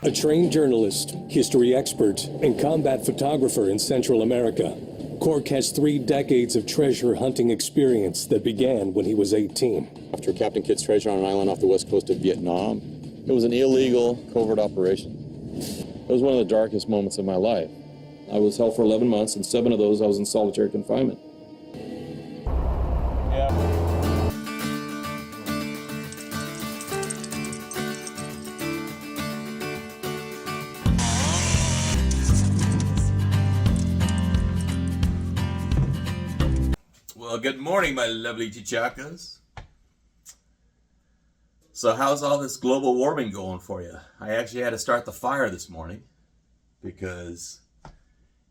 A trained journalist, history expert, and combat photographer in Central America, Cork has 3 decades of treasure hunting experience that began when he was 18. After Captain Kidd's treasure on an island off the west coast of Vietnam, it was an illegal covert operation. It was one of the darkest moments of my life. I was held for 11 months, and 7 of those I was in solitary confinement. Well, good morning, my lovely chichakas. So how's all this global warming going for you? I actually had to start the fire this morning because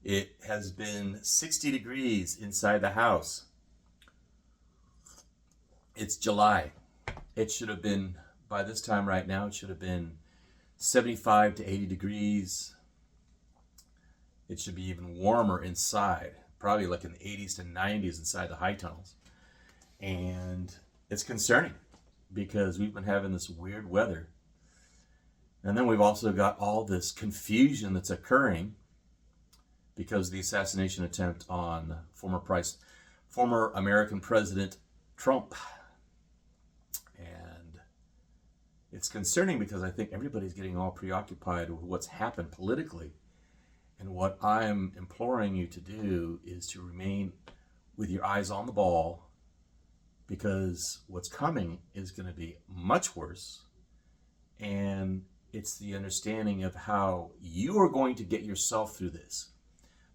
it has been 60 degrees inside the house. It's July. It should have been, by this time right now, it should have been 75 to 80 degrees. It should be even warmer inside. Probably like in the 80s to 90s inside the high tunnels. And it's concerning because we've been having this weird weather. And then we've also got all this confusion that's occurring because of the assassination attempt on former American President Trump. And it's concerning because I think everybody's getting all preoccupied with what's happened politically. And what I'm imploring you to do is to remain with your eyes on the ball, because what's coming is going to be much worse. And it's the understanding of how you are going to get yourself through this.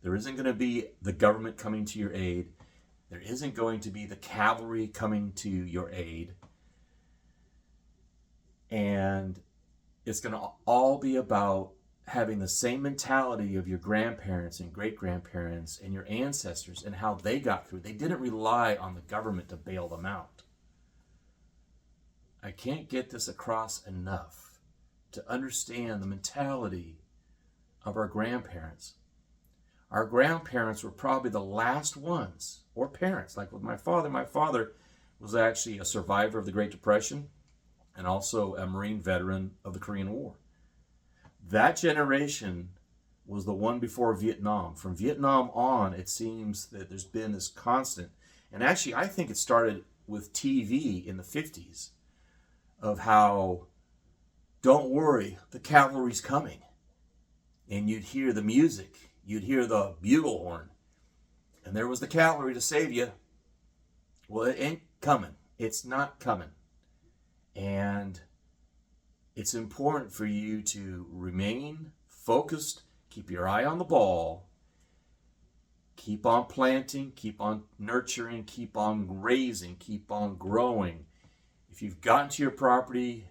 There isn't going to be the government coming to your aid. There isn't going to be the cavalry coming to your aid. And it's going to all be about having the same mentality of your grandparents and great-grandparents and your ancestors and how they got through. They didn't rely on the government to bail them out. I can't get this across enough to understand the mentality of our grandparents. Our grandparents were probably the last ones, or parents, like with my father was actually a survivor of the Great Depression and also a Marine veteran of the Korean War. That generation was the one before Vietnam. From Vietnam on, it seems that there's been this constant, and actually I think it started with TV in the 50s, of how, don't worry, the cavalry's coming. And you'd hear the music, you'd hear the bugle horn, and there was the cavalry to save you. Well, it ain't coming. It's not coming. And it's important for you to remain focused, keep your eye on the ball, keep on planting, keep on nurturing, keep on raising, keep on growing. If you've gotten to your property,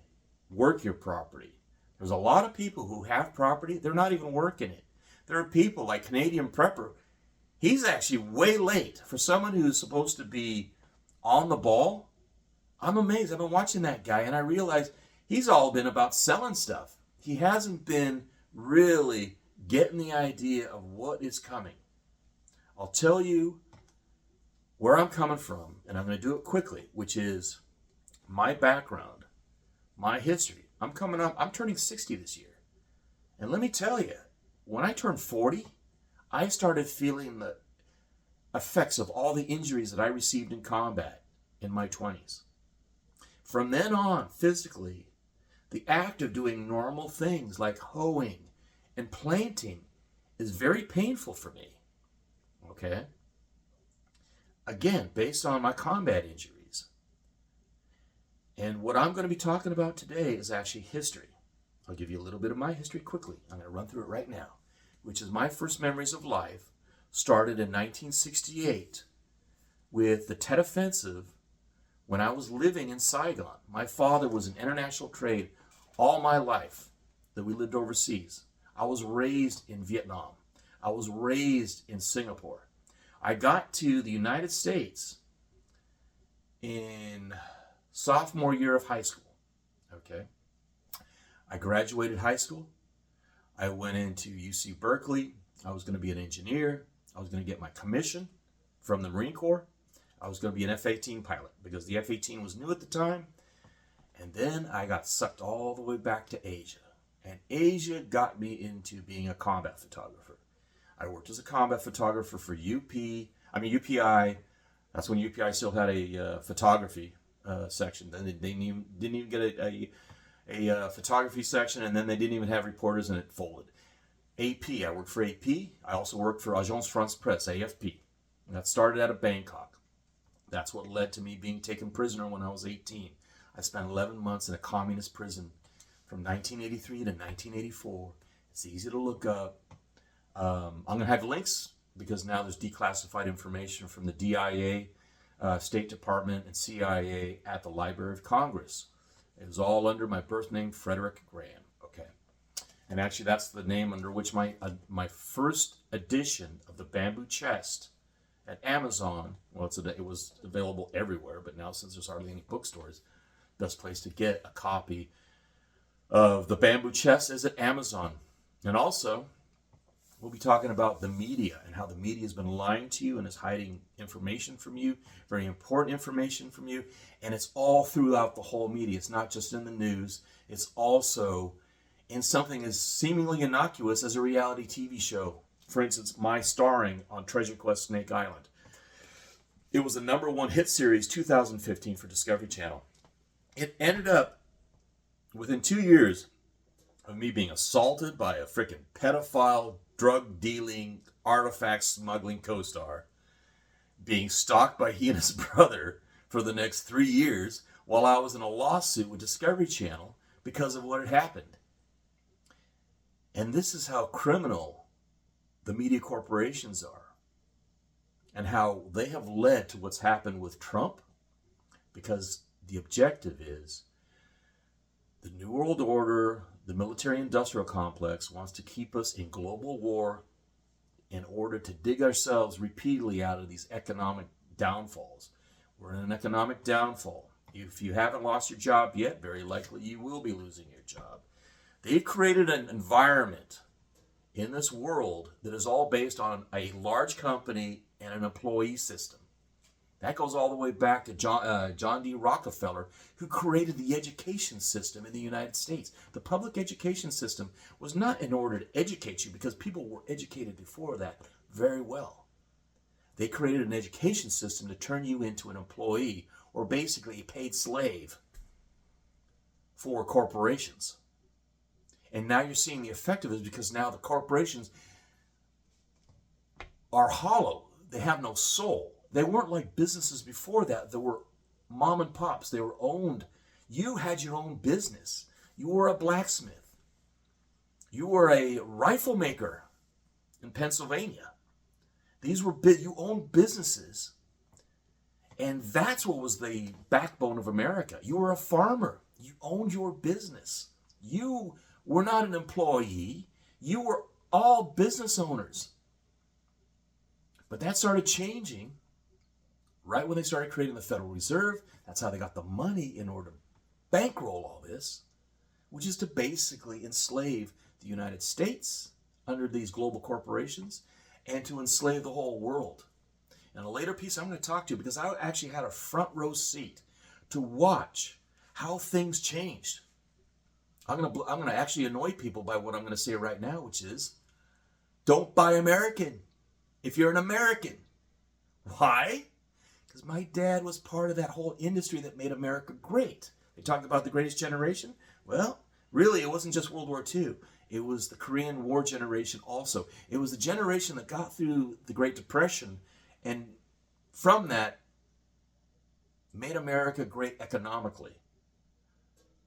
work your property. There's a lot of people who have property, they're not even working it. There are people like Canadian Prepper. He's actually way late for someone who's supposed to be on the ball. I'm amazed. I've been watching that guy and I realize he's all been about selling stuff. He hasn't been really getting the idea of what is coming. I'll tell you where I'm coming from, and I'm going to do it quickly, which is my background, my history. I'm turning 60 this year. And let me tell you, when I turned 40, I started feeling the effects of all the injuries that I received in combat in my 20s. From then on, physically, the act of doing normal things like hoeing and planting is very painful for me. Okay? Again, based on my combat injuries. And what I'm going to be talking about today is actually history. I'll give you a little bit of my history quickly. I'm going to run through it right now, which is my first memories of life. Started in 1968 with the Tet Offensive when I was living in Saigon. My father was in international trade all my life that we lived overseas. I was raised in Vietnam. I was raised in Singapore. I got to the United States in sophomore year of high school. Okay. I graduated high school. I went into UC Berkeley. I was going to be an engineer. I was going to get my commission from the Marine Corps. I was going to be an F-18 pilot because the F-18 was new at the time. And then I got sucked all the way back to Asia. And Asia got me into being a combat photographer. I worked as a combat photographer for UPI. That's when UPI still had a photography section. Then they didn't even get a photography section, and then they didn't even have reporters, and it folded. AP, I worked for AP. I also worked for Agence France Presse, AFP. And that started out of Bangkok. That's what led to me being taken prisoner when I was 18. I spent 11 months in a communist prison from 1983 to 1984. It's easy to look up. I'm going to have links because now there's declassified information from the DIA, State Department, and CIA at the Library of Congress. It was all under my birth name, Frederick Graham. Okay, and actually that's the name under which my first edition of the Bamboo Chest at Amazon. Well, it was available everywhere, but now since there's hardly any bookstores, best place to get a copy of the Bamboo Chest is at Amazon. And also, we'll be talking about the media and how the media has been lying to you and is hiding information from you, very important information from you. And it's all throughout the whole media. It's not just in the news. It's also in something as seemingly innocuous as a reality TV show. For instance, my starring on Treasure Quest Snake Island. It was the #1 hit series 2015 for Discovery Channel. It ended up within 2 years of me being assaulted by a freaking pedophile, drug-dealing, artifact-smuggling co-star, being stalked by he and his brother for the next 3 years while I was in a lawsuit with Discovery Channel because of what had happened. And this is how criminal the media corporations are and how they have led to what's happened with Trump, because the objective is the New World Order, the military-industrial complex wants to keep us in global war in order to dig ourselves repeatedly out of these economic downfalls. We're in an economic downfall. If you haven't lost your job yet, very likely you will be losing your job. They've created an environment in this world that is all based on a large company and an employee system. That goes all the way back to John D. Rockefeller, who created the education system in the United States. The public education system was not in order to educate you, because people were educated before that very well. They created an education system to turn you into an employee, or basically a paid slave for corporations. And now you're seeing the effect of it, because now the corporations are hollow. They have no soul. They weren't like businesses before that. They were mom and pops. They were owned. You had your own business. You were a blacksmith. You were a rifle maker in Pennsylvania. These were you owned businesses. And that's what was the backbone of America. You were a farmer. You owned your business. You were not an employee. You were all business owners. But that started changing right when they started creating the Federal Reserve. That's how they got the money in order to bankroll all this, which is to basically enslave the United States under these global corporations and to enslave the whole world. In a later piece, I'm going to talk to you, because I actually had a front row seat to watch how things changed. I'm going to actually annoy people by what I'm going to say right now, which is, don't buy American if you're an American. Why? Because my dad was part of that whole industry that made America great. They talked about the greatest generation. Well, really, it wasn't just World War II. It was the Korean War generation also. It was the generation that got through the Great Depression, and from that, made America great economically.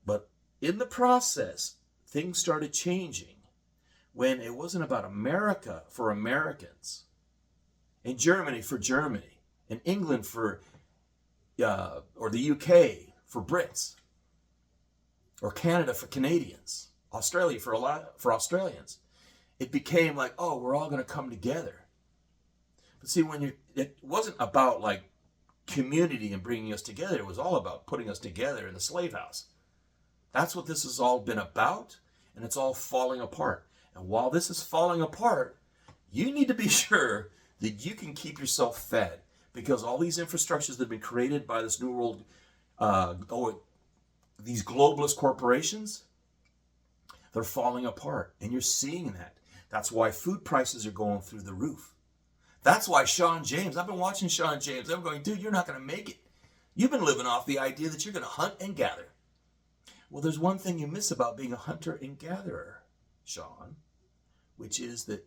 But in the process, things started changing when it wasn't about America for Americans, and Germany for Germany, and England for, or the UK for Brits, or Canada for Canadians, Australia for Australians. It became like, oh, we're all going to come together. But see, it wasn't about like community and bringing us together. It was all about putting us together in the slave house. That's what this has all been about, and it's all falling apart. And while this is falling apart, you need to be sure that you can keep yourself fed, because all these infrastructures that have been created by this New World, these globalist corporations, They're falling apart, and you're seeing that. That's why food prices are going through the roof. That's why Sean James, I've been watching Sean James, I'm going, dude, you're not going to make it. You've been living off the idea that you're going to hunt and gather. Well, there's one thing you miss about being a hunter and gatherer, Sean, which is that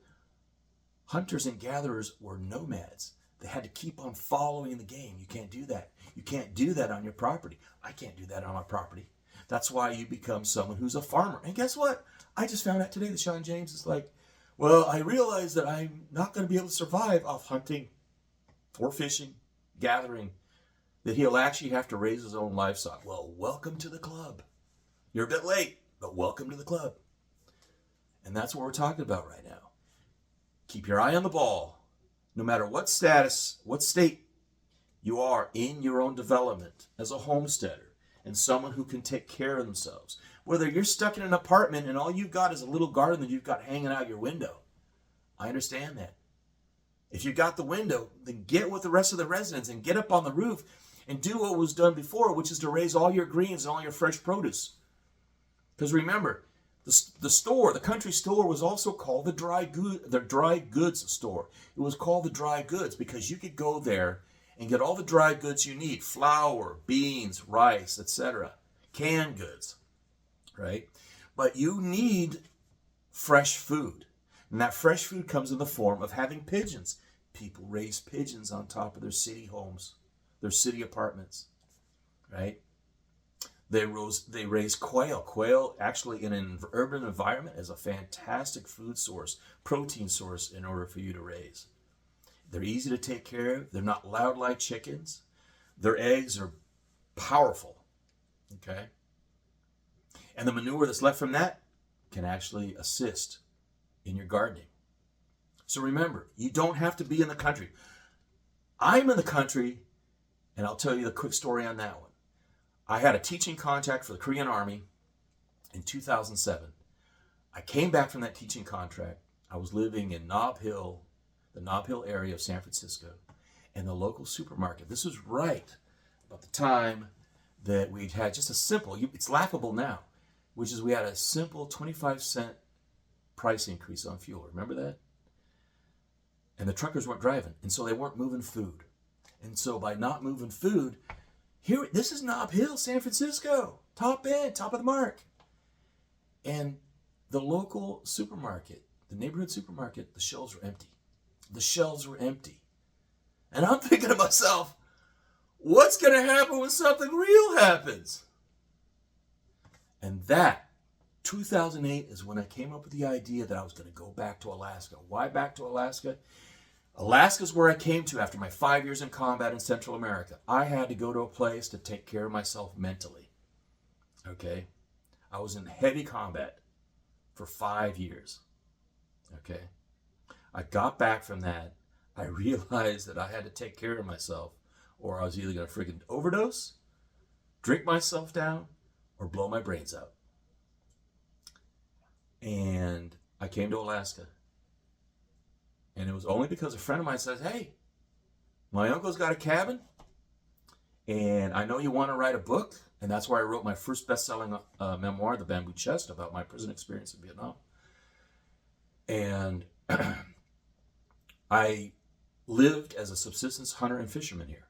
hunters and gatherers were nomads. They had to keep on following the game. You can't do that. You can't do that on your property. I can't do that on my property. That's why you become someone who's a farmer. And guess what? I just found out today that Sean James is like, well, I realize that I'm not going to be able to survive off hunting or fishing, gathering, that he'll actually have to raise his own livestock. Well, welcome to the club. You're a bit late, but welcome to the club. And that's what we're talking about right now. Keep your eye on the ball. No matter what status, what state you are in your own development as a homesteader and someone who can take care of themselves. Whether you're stuck in an apartment and all you've got is a little garden that you've got hanging out your window. I understand that. If you got the window, then get with the rest of the residents and get up on the roof and do what was done before, which is to raise all your greens and all your fresh produce. Because remember, the store, the country store, was also called the dry goods store. It was called the dry goods because you could go there and get all the dry goods you need: flour, beans, rice, etc., canned goods, right? But you need fresh food, and that fresh food comes in the form of having pigeons. People raise pigeons on top of their city homes, their city apartments, right? They raise quail. Quail, actually, in an urban environment, is a fantastic food source, protein source, in order for you to raise. They're easy to take care of. They're not loud like chickens. Their eggs are powerful, okay? And the manure that's left from that can actually assist in your gardening. So remember, you don't have to be in the country. I'm in the country, and I'll tell you the quick story on that one. I had a teaching contract for the Korean Army in 2007. I came back from that teaching contract. I was living in Nob Hill, the Nob Hill area of San Francisco, and the local supermarket. This was right about the time that we'd had just a simple, it's laughable now, which is we had a simple 25-cent price increase on fuel. Remember that? And the truckers weren't driving, and so they weren't moving food. And so by not moving food, here, this is Nob Hill, San Francisco, top end, top of the mark. And the local supermarket, the neighborhood supermarket, the shelves were empty. The shelves were empty. And I'm thinking to myself, what's going to happen when something real happens? And that, 2008, is when I came up with the idea that I was going to go back to Alaska. Why back to Alaska? Alaska's where I came to after my 5 years in combat in Central America. I had to go to a place to take care of myself mentally. Okay? I was in heavy combat for 5 years. Okay? I got back from that. I realized that I had to take care of myself, or I was either going to freaking overdose, drink myself down, or blow my brains out. And I came to Alaska. And it was only because a friend of mine says, hey, my uncle's got a cabin, and I know you want to write a book. And that's where I wrote my first best-selling memoir, The Bamboo Chest, about my prison experience in Vietnam. And I lived as a subsistence hunter and fisherman here.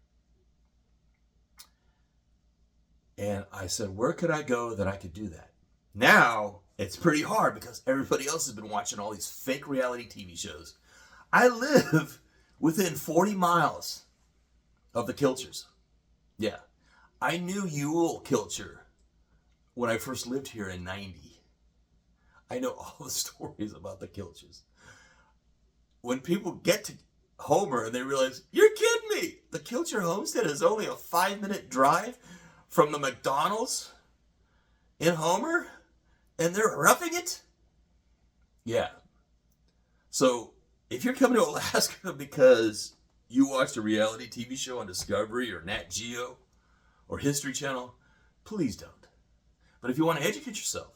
And I said, where could I go that I could do that? Now, it's pretty hard because everybody else has been watching all these fake reality TV shows. I live within 40 miles of the Kilchers. Yeah. I knew Ewell Kilcher when I first lived here in 90. I know all the stories about the Kilchers. When people get to Homer and they realize, you're kidding me! The Kilcher homestead is only a 5-minute drive from the McDonald's in Homer? And they're roughing it? Yeah. So, if you're coming to Alaska because you watched a reality TV show on Discovery or Nat Geo or History Channel, please don't. But if you want to educate yourself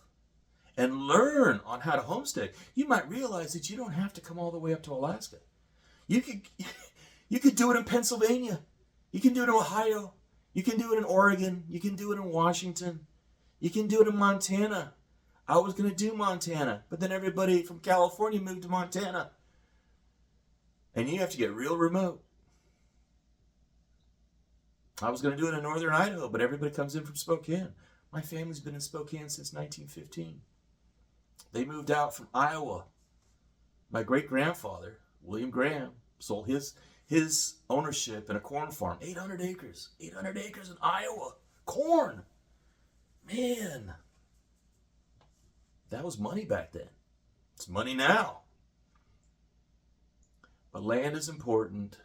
and learn on how to homestead, you might realize that you don't have to come all the way up to Alaska. You could do it in Pennsylvania. You can do it in Ohio. You can do it in Oregon. You can do it in Washington. You can do it in Montana. I was going to do Montana, but then everybody from California moved to Montana. And you have to get real remote. I was going to do it in northern Idaho, but everybody comes in from Spokane. My family's been in Spokane since 1915. They moved out from Iowa. My great-grandfather, William Graham, sold his ownership in a corn farm. 800 acres. 800 acres in Iowa. Corn. Man. That was money back then. It's money now. But land is important.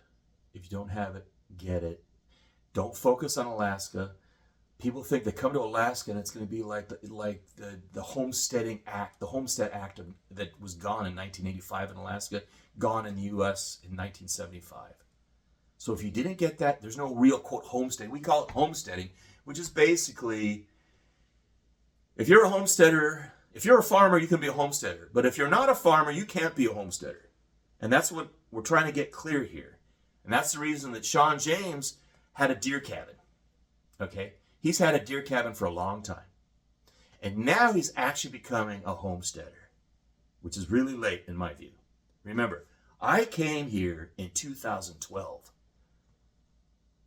If you don't have it, get it. Don't focus on Alaska. People think they come to Alaska and it's going to be like the Homesteading Act, the Homestead Act that was gone in 1985 in Alaska, gone in the U.S. in 1975. So if you didn't get that, there's no real, quote, homestead. We call it homesteading, which is basically, if you're a homesteader, if you're a farmer, you can be a homesteader. But if you're not a farmer, you can't be a homesteader. And that's what we're trying to get clear here. And that's the reason that Sean James had a deer cabin. Okay? He's had a deer cabin for a long time. And now he's actually becoming a homesteader, which is really late in my view. Remember, I came here in 2012.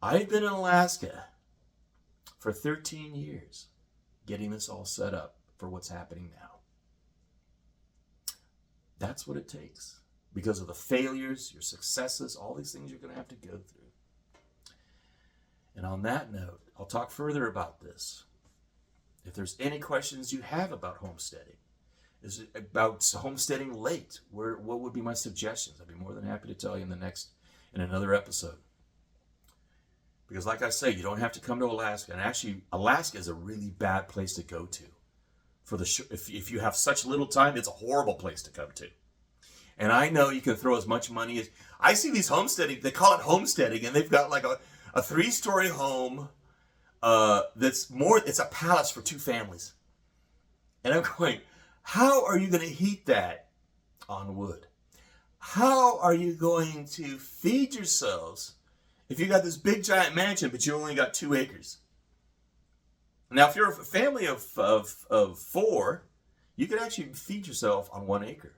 I've been in Alaska for 13 years, getting this all set up for what's happening now. That's what it takes. Because of the failures, your successes, all these things you're going to have to go through. And on that note, I'll talk further about this. If there's any questions you have about homesteading, is it about homesteading late? What would be my suggestions? I'd be more than happy to tell you in another episode. Because like I say, you don't have to come to Alaska. And actually, Alaska is a really bad place to go to. If you have such little time, it's a horrible place to come to. And I know you can throw as much money as... I see these homesteading, they call it homesteading, and they've got like a 3-story home it's a palace for 2 families. And I'm going, how are you going to heat that on wood? How are you going to feed yourselves if you got this big giant mansion, but you only got 2 acres? Now, if you're a family of 4, you could actually feed yourself on 1 acre.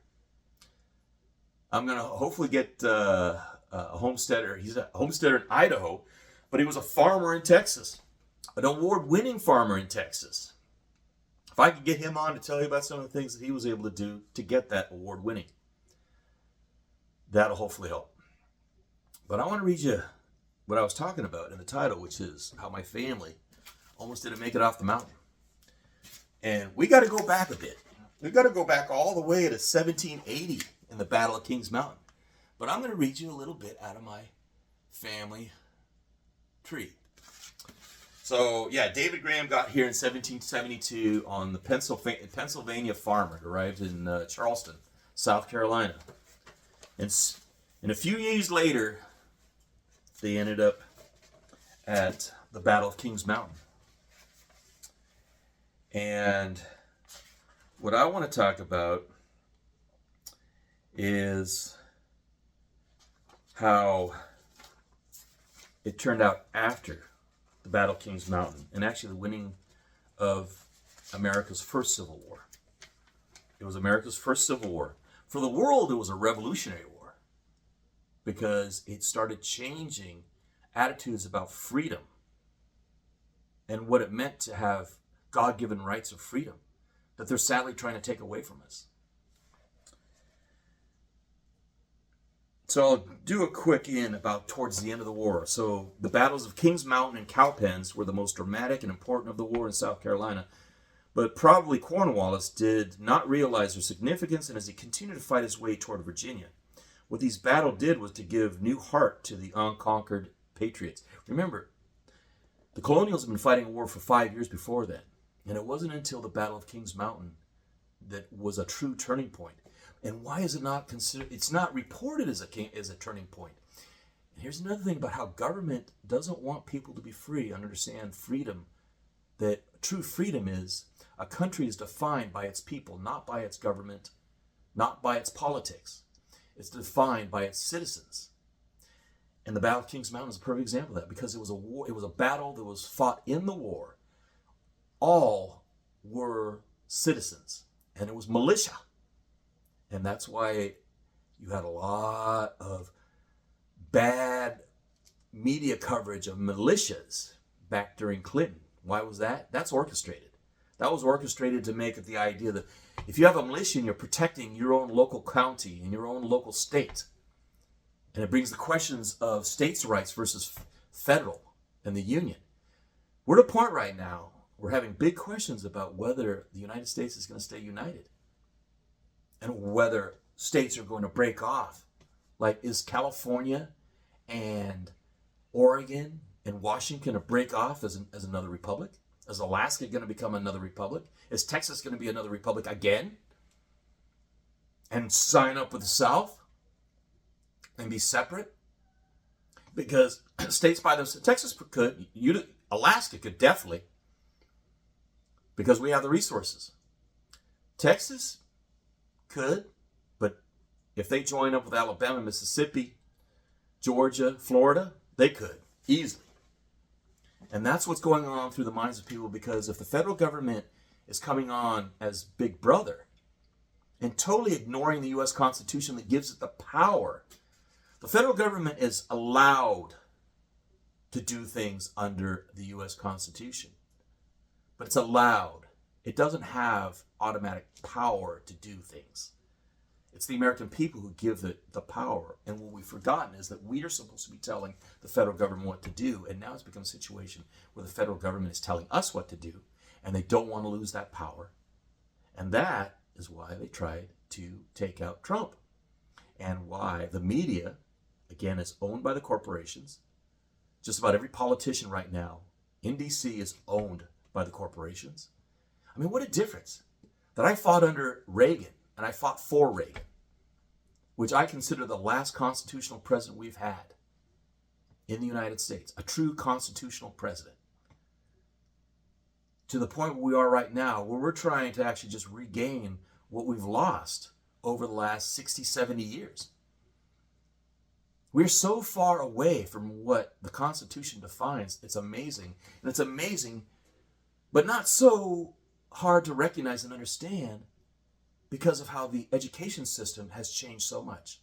I'm going to hopefully get a homesteader. He's a homesteader in Idaho, but he was a farmer in Texas, an award-winning farmer in Texas. If I could get him on to tell you about some of the things that he was able to do to get that award-winning, that'll hopefully help. But I want to read you what I was talking about in the title, which is how my family almost didn't make it off the mountain. And we got to go back a bit. We've got to go back all the way to 1780 in the Battle of Kings Mountain. But I'm going to read you a little bit out of my family tree. So, yeah, David Graham got here in 1772 on the Pennsylvania farm. It arrived in Charleston, South Carolina. And a few years later, they ended up at the Battle of Kings Mountain. And what I want to talk about is how it turned out after the Battle of Kings Mountain, and actually the winning of America's first Civil War. It was America's first Civil War. For the world, it was a revolutionary war because it started changing attitudes about freedom and what it meant to have God-given rights of freedom that they're sadly trying to take away from us. So I'll do a quick in about towards the end of the war. So the battles of Kings Mountain and Cowpens were the most dramatic and important of the war in South Carolina. But probably Cornwallis did not realize their significance, and as he continued to fight his way toward Virginia, what these battles did was to give new heart to the unconquered patriots. Remember, the colonials had been fighting a war for 5 years before that, and it wasn't until the Battle of Kings Mountain that was a true turning point. And why is it not considered? It's not reported as a turning point. And here's another thing about how government doesn't want people to be free. Understand freedom. That true freedom is a country is defined by its people, not by its government, not by its politics. It's defined by its citizens. And the Battle of Kings Mountain is a perfect example of that because it was a war. It was a battle that was fought in the war. All were citizens. and it was militia. And that's why you had a lot of bad media coverage of militias back during Clinton. Why was that? That's orchestrated. That was orchestrated to make it the idea that if you have a militia and you're protecting your own local county and your own local state, and it brings the questions of states' rights versus federal and the union. We're at a point right now, we're having big questions about whether the United States is going to stay united and whether states are going to break off. Like, is California and Oregon and Washington going to break off as another republic? Is Alaska going to become another republic? Is Texas going to be another republic again? And sign up with the South and be separate? Because states by themselves, Texas could, Alaska could definitely, because we have the resources. Texas could, but if they join up with Alabama, Mississippi, Georgia, Florida, they could easily. And that's what's going on through the minds of people, because if the federal government is coming on as big brother and totally ignoring the U.S. Constitution that gives it the power, the federal government is allowed to do things under the U.S. Constitution. But it's allowed. It doesn't have automatic power to do things. It's the American people who give it the power. And what we've forgotten is that we are supposed to be telling the federal government what to do. And now it's become a situation where the federal government is telling us what to do. And they don't want to lose that power. And that is why they tried to take out Trump. And why the media, again, is owned by the corporations. Just about every politician right now in D.C. is owned by the corporations. I mean, what a difference. That I fought under Reagan, and I fought for Reagan, which I consider the last constitutional president we've had in the United States, a true constitutional president. To the point where we are right now, where we're trying to actually just regain what we've lost over the last 60, 70 years. We're so far away from what the Constitution defines. It's amazing. And it's amazing, but not so hard to recognize and understand because of how the education system has changed so much.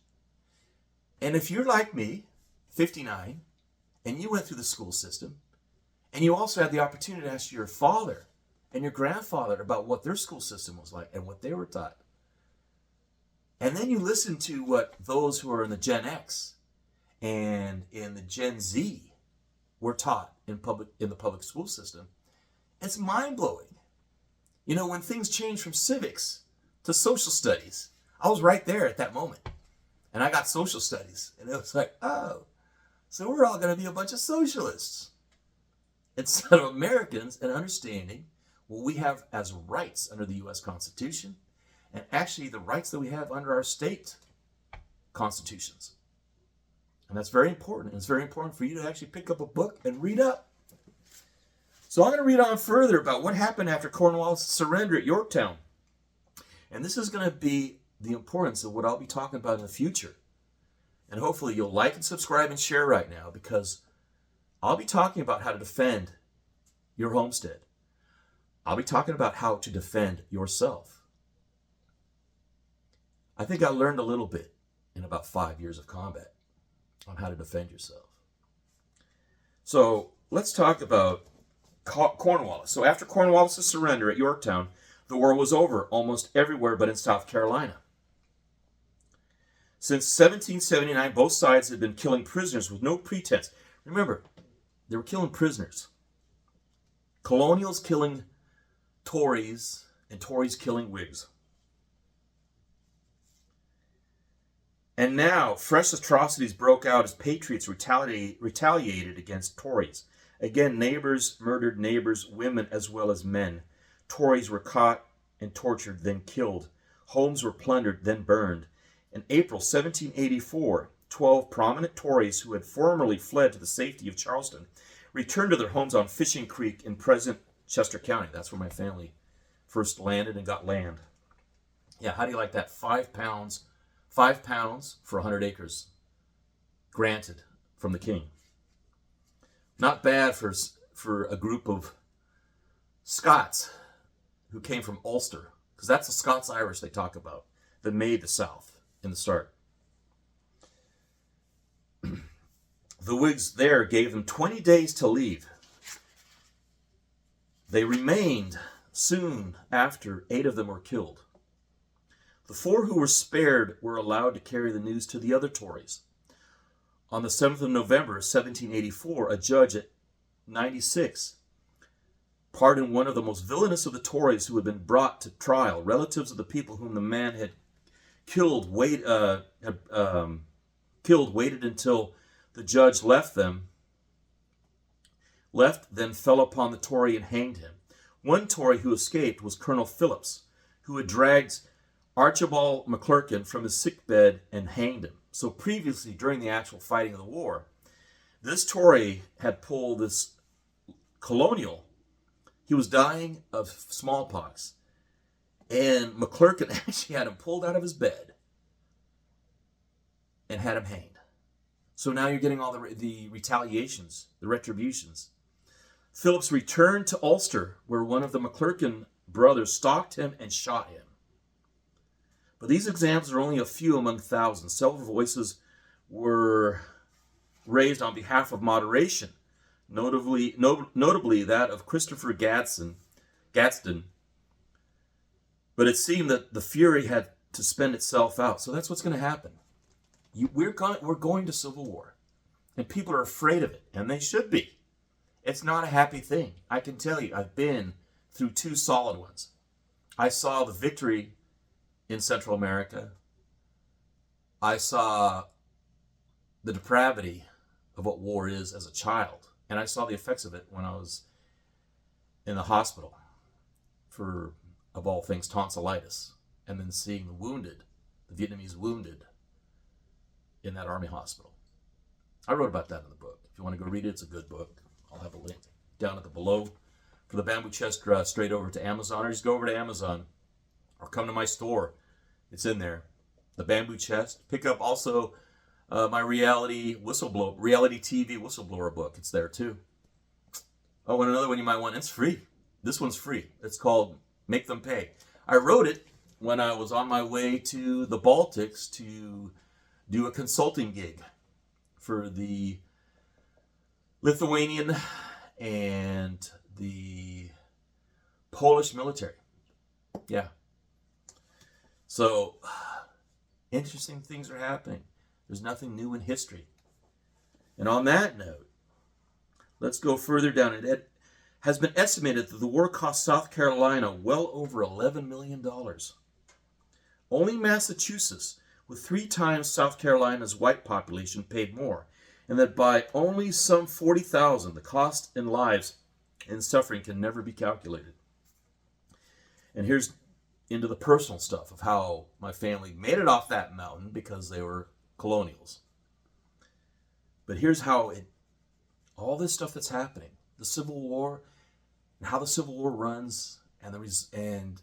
And if you're like me, 59, and you went through the school system, and you also had the opportunity to ask your father and your grandfather about what their school system was like and what they were taught. And then you listen to what those who are in the Gen X and in the Gen Z were taught in the public school system. It's mind-blowing. You know, when things change from civics to social studies, I was right there at that moment. And I got social studies. And it was like, oh, so we're all going to be a bunch of socialists instead of Americans, and understanding what we have as rights under the U.S. Constitution, and actually the rights that we have under our state constitutions. And that's very important. And it's very important for you to actually pick up a book and read up. So I'm going to read on further about what happened after Cornwallis' surrender at Yorktown. And this is going to be the importance of what I'll be talking about in the future. And hopefully you'll like and subscribe and share right now, because I'll be talking about how to defend your homestead. I'll be talking about how to defend yourself. I think I learned a little bit in about 5 years of combat on how to defend yourself. So let's talk about Cornwallis. So after Cornwallis' surrender at Yorktown, the war was over almost everywhere but in South Carolina. Since 1779, both sides had been killing prisoners with no pretense. Remember, they were killing prisoners. Colonials killing Tories, and Tories killing Whigs. And now, fresh atrocities broke out as patriots retaliated against Tories. Again, neighbors murdered neighbors, women as well as men. Tories were caught and tortured, then killed. Homes were plundered, then burned. In April 1784, 12 prominent Tories who had formerly fled to the safety of Charleston returned to their homes on Fishing Creek in present Chester County. That's where my family first landed and got land. Yeah, how do you like that? 5 pounds for 100 acres granted from the king. Not bad for a group of Scots who came from Ulster because that's the Scots-Irish they talk about that made the South in the start. The Whigs there gave them 20 days to leave. They remained. Soon after, 8 of them were killed. The 4 who were spared were allowed to carry the news to the other Tories. On the 7th of November, 1784, a judge at 96 pardoned one of the most villainous of the Tories who had been brought to trial. Relatives of the people whom the man had killed waited until the judge left, then fell upon the Tory and hanged him. One Tory who escaped was Colonel Phillips, who had dragged Archibald McClurkin from his sickbed and hanged him. So previously, during the actual fighting of the war, this Tory had pulled this colonial. He was dying of smallpox, and McClurkin actually had him pulled out of his bed and had him hanged. So now you're getting all the retaliations, the retributions. Phillips returned to Ulster, where one of the McClurkin brothers stalked him and shot him. But these examples are only a few among thousands. Several voices were raised on behalf of moderation, notably that of Christopher Gadsden. But it seemed that the fury had to spend itself out. So that's what's going to happen. We're going to civil war, and people are afraid of it, and they should be. It's not a happy thing. I can tell you, I've been through 2 solid ones. I saw the victory in Central America. I saw the depravity of what war is as a child, and I saw the effects of it when I was in the hospital for, of all things, tonsillitis, and then seeing the Vietnamese wounded in that army hospital. I wrote about that in the book. If you want to go read it, it's a good book. I'll have a link down at the below. For the bamboo chest, straight over to Amazon, or just go over to Amazon or come to my store. It's in there. The bamboo chest. Pick up also my reality TV whistleblower book. It's there too. Oh, and another one you might want. It's free. This one's free. It's called Make Them Pay. I wrote it when I was on my way to the Baltics to do a consulting gig for the Lithuanian and the Polish military. Yeah. So, interesting things are happening. There's nothing new in history. And on that note, let's go further down. It has been estimated that the war cost South Carolina well over $11 million. Only Massachusetts, with 3 times South Carolina's white population, paid more, and that by only some 40,000, the cost in lives and suffering can never be calculated. And here's into the personal stuff of how my family made it off that mountain because they were colonials. But here's how all this stuff that's happening, the Civil War, and how the Civil War runs, and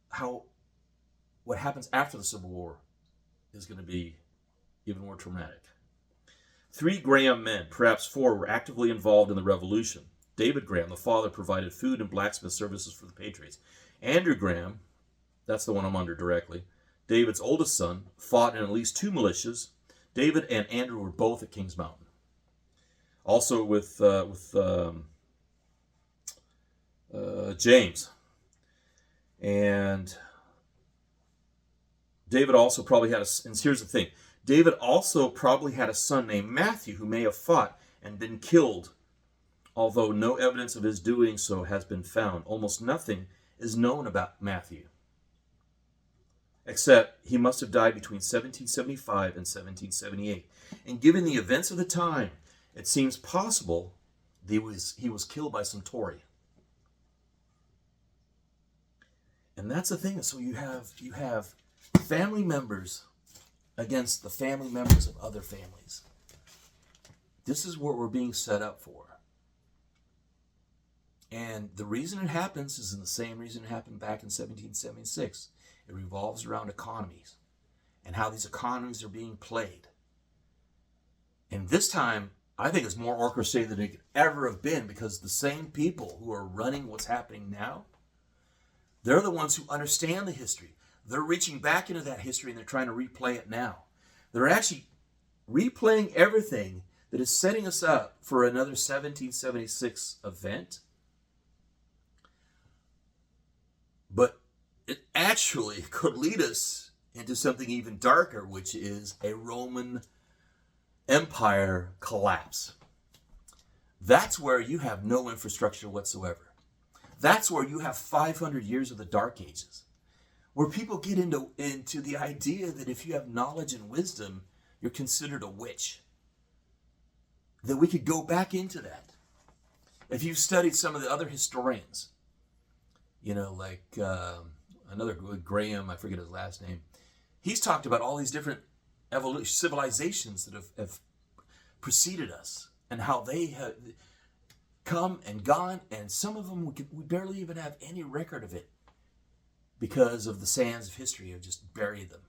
how what happens after the Civil War is going to be even more traumatic. 3 Graham men, perhaps 4, were actively involved in the Revolution. David Graham, the father, provided food and blacksmith services for the Patriots. Andrew Graham, that's the one I'm under directly, David's oldest son, fought in at least 2 militias. David and Andrew were both at Kings Mountain. Also with James. And David also probably had and here's the thing, David also probably had a son named Matthew who may have fought and been killed, although no evidence of his doing so has been found. Almost nothing is known about Matthew, except he must have died between 1775 and 1778. And given the events of the time, it seems possible he was killed by some Tory. And that's the thing. So you have family members against the family members of other families. This is what we're being set up for. And the reason it happens is the same reason it happened back in 1776. It revolves around economies and how these economies are being played. And this time, I think it's more orchestrated than it could ever have been, because the same people who are running what's happening now They're the ones who understand the history. They're reaching back into that history and they're trying to replay it now. They're actually replaying everything that is setting us up for another 1776 event. But it actually could lead us into something even darker, which is a Roman Empire collapse. That's where you have no infrastructure whatsoever. That's where you have 500 years of the Dark Ages, where people get into the idea that if you have knowledge and wisdom, you're considered a witch. That we could go back into that. If you've studied some of the other historians, like another Graham, I forget his last name, he's talked about all these different civilizations that have preceded us and how they have come and gone, and some of them we barely even have any record of it because of the sands of history have just buried them.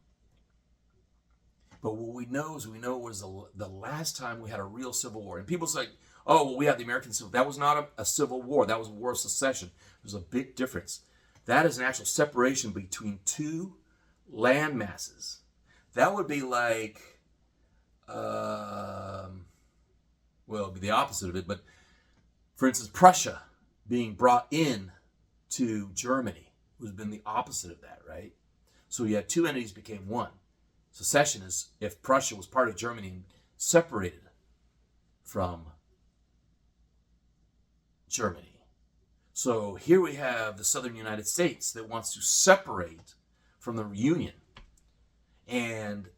But what we know it was the last time we had a real civil war. And people say, oh, well, we had the American Civil War. That was not a civil war. That was a war of secession. There's a big difference. That is an actual separation between two land masses. That would be like, it'd be the opposite of it. But for instance, Prussia being brought in to Germany would have been the opposite of that, right? So you had two entities became one. Secession is if Prussia was part of Germany and separated from Germany. So here we have the southern United States that wants to separate from the Union. And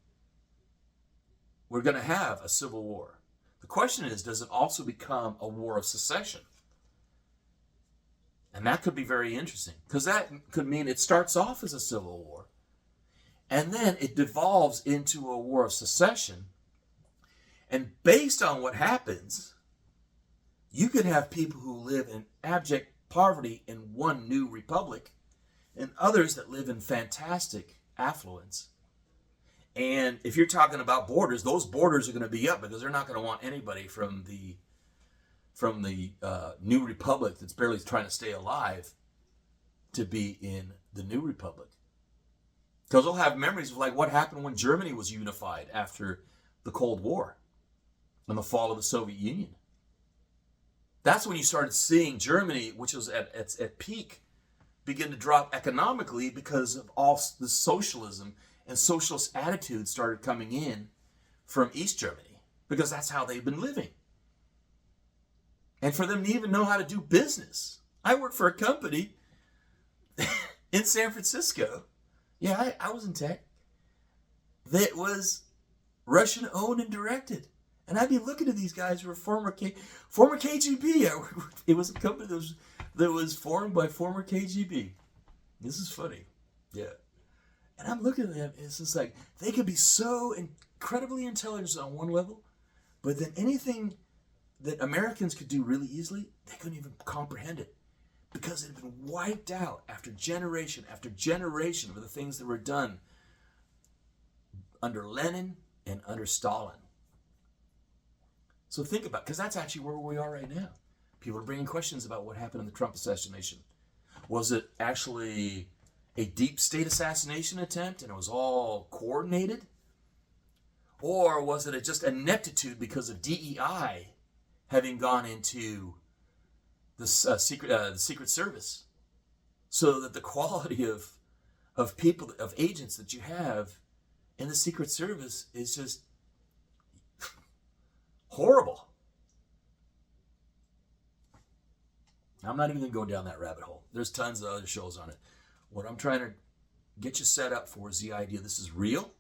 we're going to have a civil war. The question is, does it also become a war of secession? And that could be very interesting, because that could mean it starts off as a civil war, and then it devolves into a war of secession. And based on what happens, you could have people who live in abject poverty in one new republic and others that live in fantastic affluence. And if you're talking about borders, those borders are going to be up because they're not going to want anybody from the new republic that's barely trying to stay alive to be in the new republic. Because they'll have memories of like what happened when Germany was unified after the Cold War and the fall of the Soviet Union. That's when you started seeing Germany, which was at peak, begin to drop economically because of all the socialism and socialist attitudes started coming in from East Germany, because that's how they've been living. And for them to even know how to do business. I worked for a company in San Francisco. Yeah, I was in tech. That was Russian owned and directed. And I'd be looking at these guys who were former KGB. It was a company that was formed by former KGB. This is funny. Yeah. And I'm looking at them, and it's just like, they could be so incredibly intelligent on one level, but then anything that Americans could do really easily, they couldn't even comprehend it, because it had been wiped out after generation of the things that were done under Lenin and under Stalin. So think about it, because that's actually where we are right now. People are bringing questions about what happened in the Trump assassination. Was it actually a deep state assassination attempt and it was all coordinated? Or was it just ineptitude because of DEI having gone into the Secret Service, so that the quality of people, of agents that you have in the Secret Service is just horrible. I'm not even going to go down that rabbit hole. There's tons of other shows on it. What I'm trying to get you set up for is the idea this is real.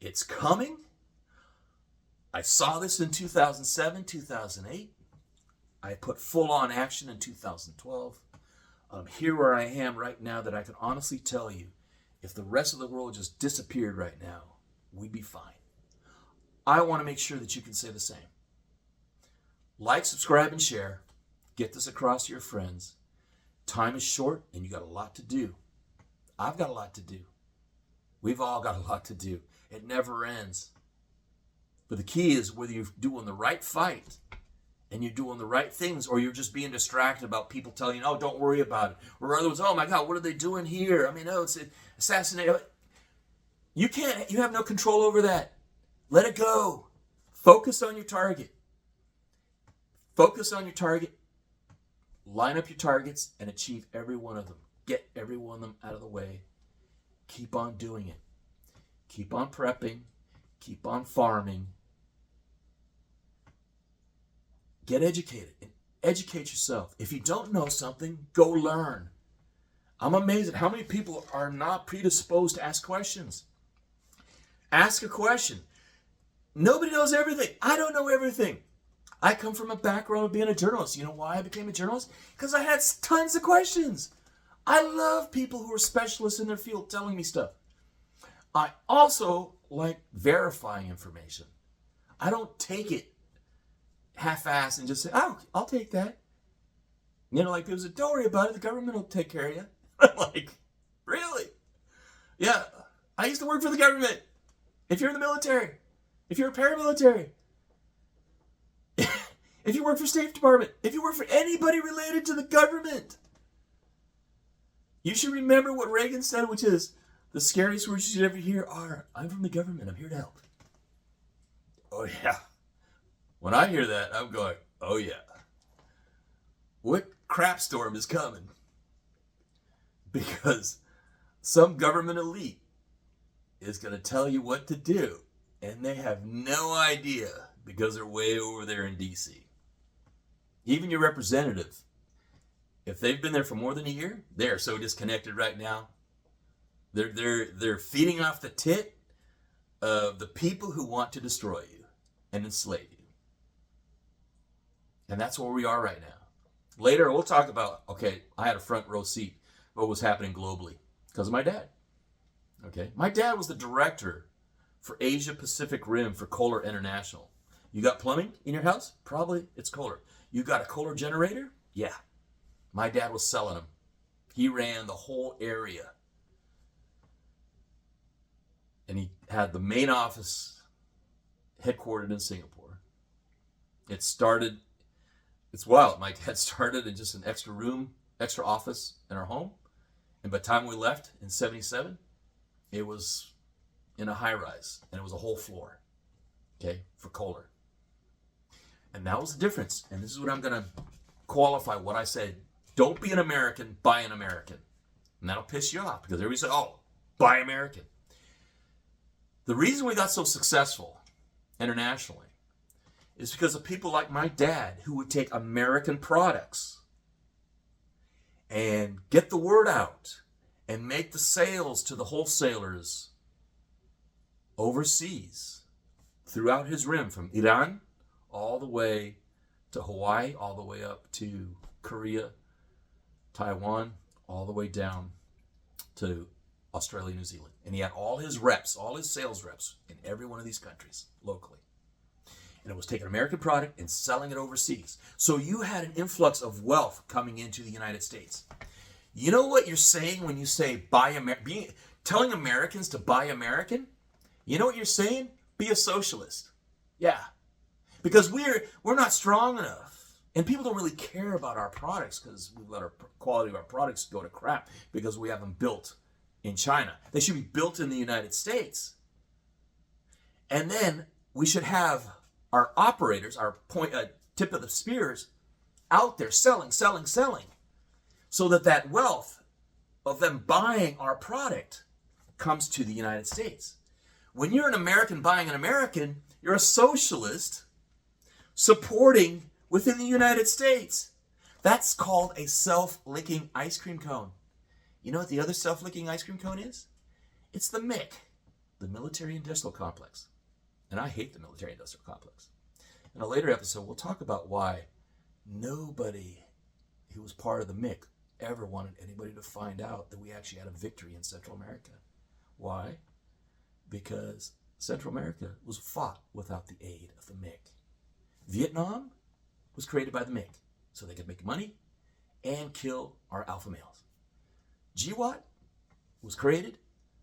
It's coming. I saw this in 2007, 2008. I put full-on action in 2012. I'm here where I am right now, that I can honestly tell you, if the rest of the world just disappeared right now, we'd be fine. I want to make sure that you can say the same. Like, subscribe, and share. Get this across to your friends. Time is short, and you got a lot to do. I've got a lot to do. We've all got a lot to do. It never ends. But the key is whether you're doing the right fight and you're doing the right things, or you're just being distracted about people telling you, oh, don't worry about it. Or other ones, oh my God, what are they doing here? I mean, oh, it's assassinated. You have no control over that. Let it go. Focus on your target. Focus on your target. Line up your targets and achieve every one of them. Get every one of them out of the way. Keep on doing it. Keep on prepping. Keep on farming. Get educated and educate yourself. If you don't know something, go learn. I'm amazed at how many people are not predisposed to ask questions. Ask a question. Nobody knows everything. I don't know everything. I come from a background of being a journalist. You know why I became a journalist? Because I had tons of questions. I love people who are specialists in their field telling me stuff. I also like verifying information. I don't take it half-assed and just say, oh, I'll take that. You know, like people say, don't worry about it. The government will take care of you. I'm like, really? Yeah, I used to work for the government. If you're in the military, if you're a paramilitary, if you work for State Department, if you work for anybody related to the government, you should remember what Reagan said, which is, the scariest words you should ever hear are, I'm from the government, I'm here to help. Oh yeah. When I hear that, I'm going, oh yeah. What crap storm is coming? Because some government elite is going to tell you what to do, and they have no idea because they're way over there in D.C. Even your representative, if they've been there for more than a year, they are so disconnected right now. They're feeding off the tit of the people who want to destroy you and enslave you. And that's where we are right now. Later, we'll talk about, okay, I had a front row seat what was happening globally because of my dad. Okay, my dad was the director for Asia Pacific Rim for Kohler International. You got plumbing in your house? Probably it's Kohler. You got a Kohler generator? Yeah. My dad was selling them. He ran the whole area. And he had the main office headquartered in Singapore. It's wild. My dad started in just an extra room, extra office in our home. And by the time we left in 77, it was in a high rise. And it was a whole floor, okay, for Kohler. And that was the difference. And this is what I'm going to qualify what I said. Don't be an American, buy an American. And that'll piss you off because everybody says, oh, buy American. The reason we got so successful internationally is because of people like my dad who would take American products and get the word out and make the sales to the wholesalers overseas throughout his rim, from Iran all the way to Hawaii, all the way up to Korea, Taiwan, all the way down to Australia, New Zealand. And he had all his reps, all his sales reps in every one of these countries locally. And it was taking American product and selling it overseas. So you had an influx of wealth coming into the United States. You know what you're saying when you say buy American? Telling Americans to buy American? You know what you're saying? Be a socialist. Yeah. Because we're not strong enough. And people don't really care about our products because we've let our quality of our products go to crap because we have them built in China. They should be built in the United States. And then we should have our operators, our tip of the spears, out there selling, so that wealth of them buying our product comes to the United States. When you're an American buying an American, you're a socialist supporting within the United States. That's called a self-licking ice cream cone. You know what the other self-licking ice cream cone is? It's the MIC, the Military Industrial Complex. And I hate the Military Industrial Complex. In a later episode, we'll talk about why nobody who was part of the MIC ever wanted anybody to find out that we actually had a victory in Central America. Why? Because Central America was fought without the aid of the MIC. Vietnam was created by the MIC so they could make money and kill our alpha males. GWAT was created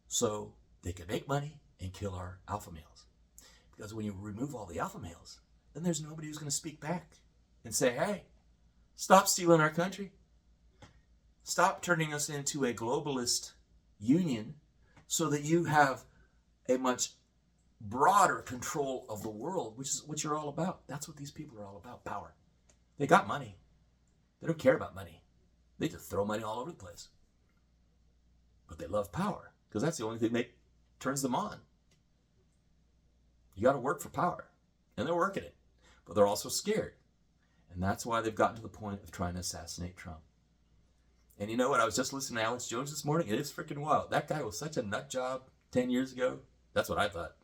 so they could make money and kill our alpha males. Because when you remove all the alpha males, then there's nobody who's going to speak back and say, hey, stop stealing our country. Stop turning us into a globalist union so that you have a much broader control of the world, which is what you're all about. That's what these people are all about, power. They got money. They don't care about money. They just throw money all over the place. But they love power because that's the only thing that turns them on. You got to work for power, and they're working it, but they're also scared. And that's why they've gotten to the point of trying to assassinate Trump. And you know what? I was just listening to Alex Jones this morning. It is freaking wild. That guy was such a nut job 10 years ago. That's what I thought.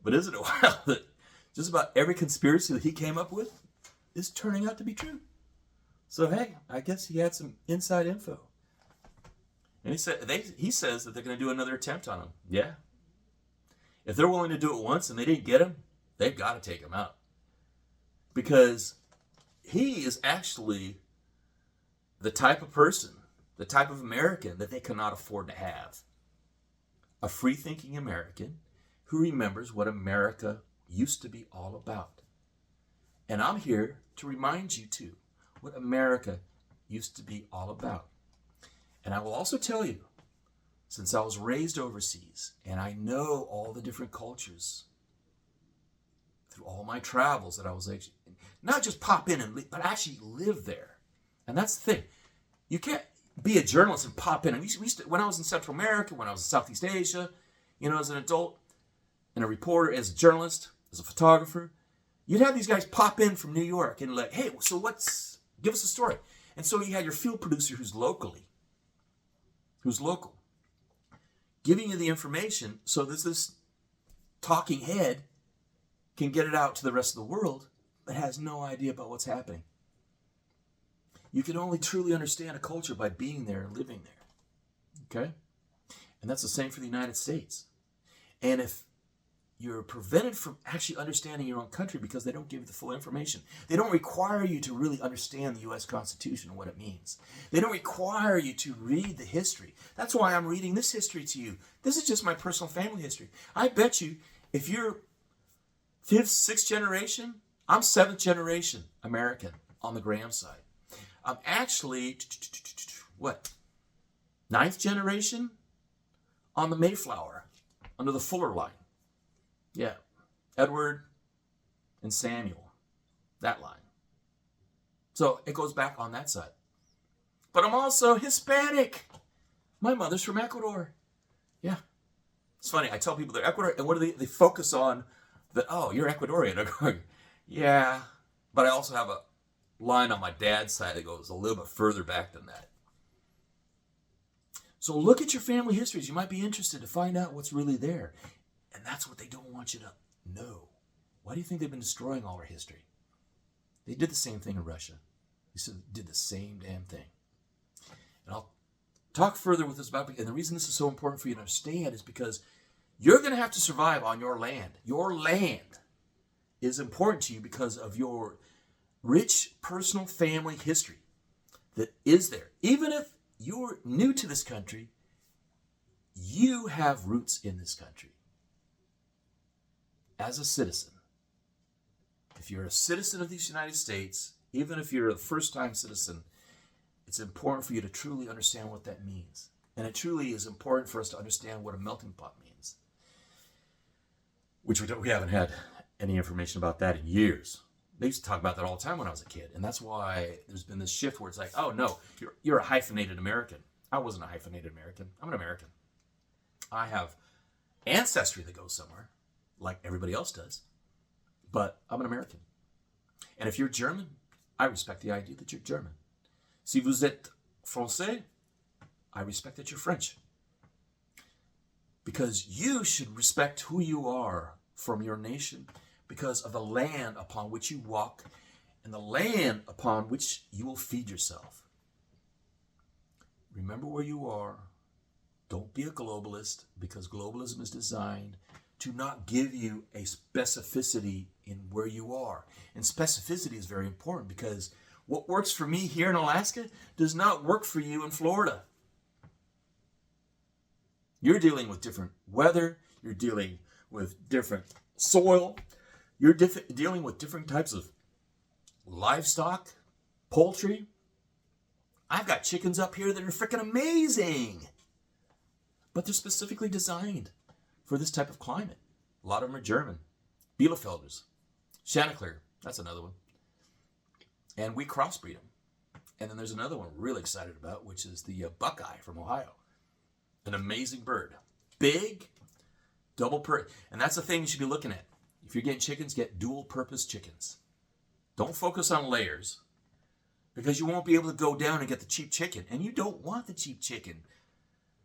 But isn't it wild that just about every conspiracy that he came up with is turning out to be true? So, hey, I guess he had some inside info. And he says that they're going to do another attempt on him. Yeah. If they're willing to do it once and they didn't get him, they've got to take him out. Because he is actually the type of person, the type of American that they cannot afford to have. A free-thinking American who remembers what America used to be all about. And I'm here to remind you, too, what America used to be all about. And I will also tell you, since I was raised overseas, and I know all the different cultures through all my travels that I was actually, not just pop in and leave, but actually live there. And that's the thing. You can't be a journalist and pop in. And when I was in Central America, when I was in Southeast Asia, as an adult, and a reporter, as a journalist, as a photographer, you'd have these guys pop in from New York and like, hey, so give us a story. And so you had your field producer who's local, giving you the information so that this talking head can get it out to the rest of the world, but has no idea about what's happening. You can only truly understand a culture by being there and living there. Okay? And that's the same for the United States. And if you're prevented from actually understanding your own country because they don't give you the full information. They don't require you to really understand the U.S. Constitution and what it means. They don't require you to read the history. That's why I'm reading this history to you. This is just my personal family history. I bet you if you're 5th, 6th generation, I'm 7th generation American on the Graham side. I'm actually, 9th generation on the Mayflower, under the Fuller line. Yeah, Edward and Samuel, that line. So it goes back on that side. But I'm also Hispanic. My mother's from Ecuador. Yeah. It's funny, I tell people they're Ecuador, and what do they focus on? That, oh, you're Ecuadorian. I'm going, yeah, but I also have a line on my dad's side that goes a little bit further back than that. So look at your family histories. You might be interested to find out what's really there. And that's what they don't want you to know. Why do you think they've been destroying all our history? They did the same thing in Russia. They did the same damn thing. And I'll talk further with this about, and the reason this is so important for you to understand is because you're going to have to survive on your land. Your land is important to you because of your rich personal family history that is there. Even if you're new to this country, you have roots in this country. As a citizen, if you're a citizen of these United States, even if you're a first-time citizen, it's important for you to truly understand what that means. And it truly is important for us to understand what a melting pot means, which we haven't had any information about that in years. They used to talk about that all the time when I was a kid, and that's why there's been this shift where it's like, oh no, you're a hyphenated American. I wasn't a hyphenated American. I'm an American. I have ancestry that goes somewhere, like everybody else does, but I'm an American. And if you're German, I respect the idea that you're German. Si vous êtes français, I respect that you're French. Because you should respect who you are from your nation because of the land upon which you walk and the land upon which you will feed yourself. Remember where you are. Don't be a globalist, because globalism is designed to not give you a specificity in where you are. And specificity is very important because what works for me here in Alaska does not work for you in Florida. You're dealing with different weather. You're dealing with different soil. You're dealing with different types of livestock, poultry. I've got chickens up here that are freaking amazing. But they're specifically designed for this type of climate. A lot of them are German. Bielefelders. Chanticleer, that's another one. And we crossbreed them. And then there's another one we're really excited about, which is the Buckeye from Ohio. An amazing bird. Big, double purpose. And that's the thing you should be looking at. If you're getting chickens, get dual purpose chickens. Don't focus on layers, because you won't be able to go down and get the cheap chicken. And you don't want the cheap chicken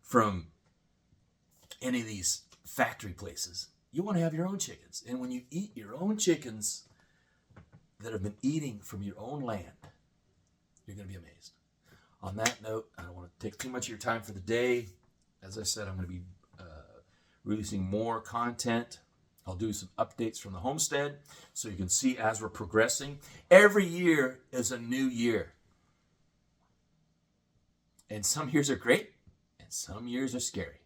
from any of these factory places. You want to have your own chickens. And when you eat your own chickens that have been eating from your own land, you're going to be amazed. On that note, I don't want to take too much of your time for the day. As I said, I'm going to be releasing more content. I'll do some updates from the homestead so you can see as we're progressing. Every year is a new year. And some years are great, and some years are scary.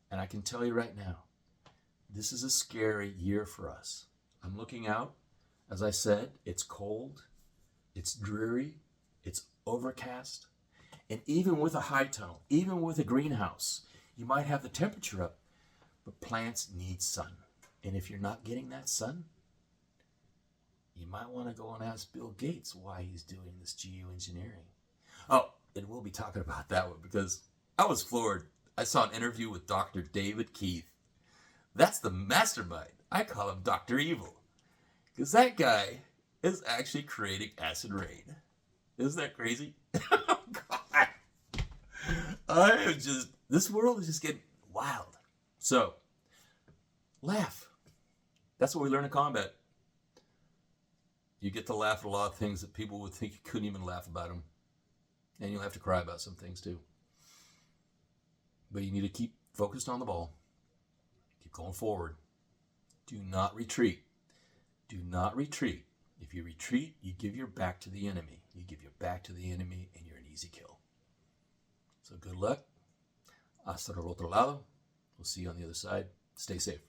And I can tell you right now, this is a scary year for us. I'm looking out. As I said, it's cold, it's dreary, it's overcast. And even with a high tunnel, even with a greenhouse, you might have the temperature up, but plants need sun. And if you're not getting that sun, you might want to go and ask Bill Gates why he's doing this geoengineering. Oh, and we'll be talking about that one because I was floored. I saw an interview with Dr. David Keith. That's the mastermind. I call him Dr. Evil. Because that guy is actually creating acid rain. Isn't that crazy? Oh, God. This world is just getting wild. So, laugh. That's what we learn in combat. You get to laugh at a lot of things that people would think you couldn't even laugh about them. And you'll have to cry about some things too. But you need to keep focused on the ball. Keep going forward. Do not retreat. Do not retreat. If you retreat, you give your back to the enemy. You give your back to the enemy and you're an easy kill. So good luck. Hasta el otro lado. We'll see you on the other side. Stay safe.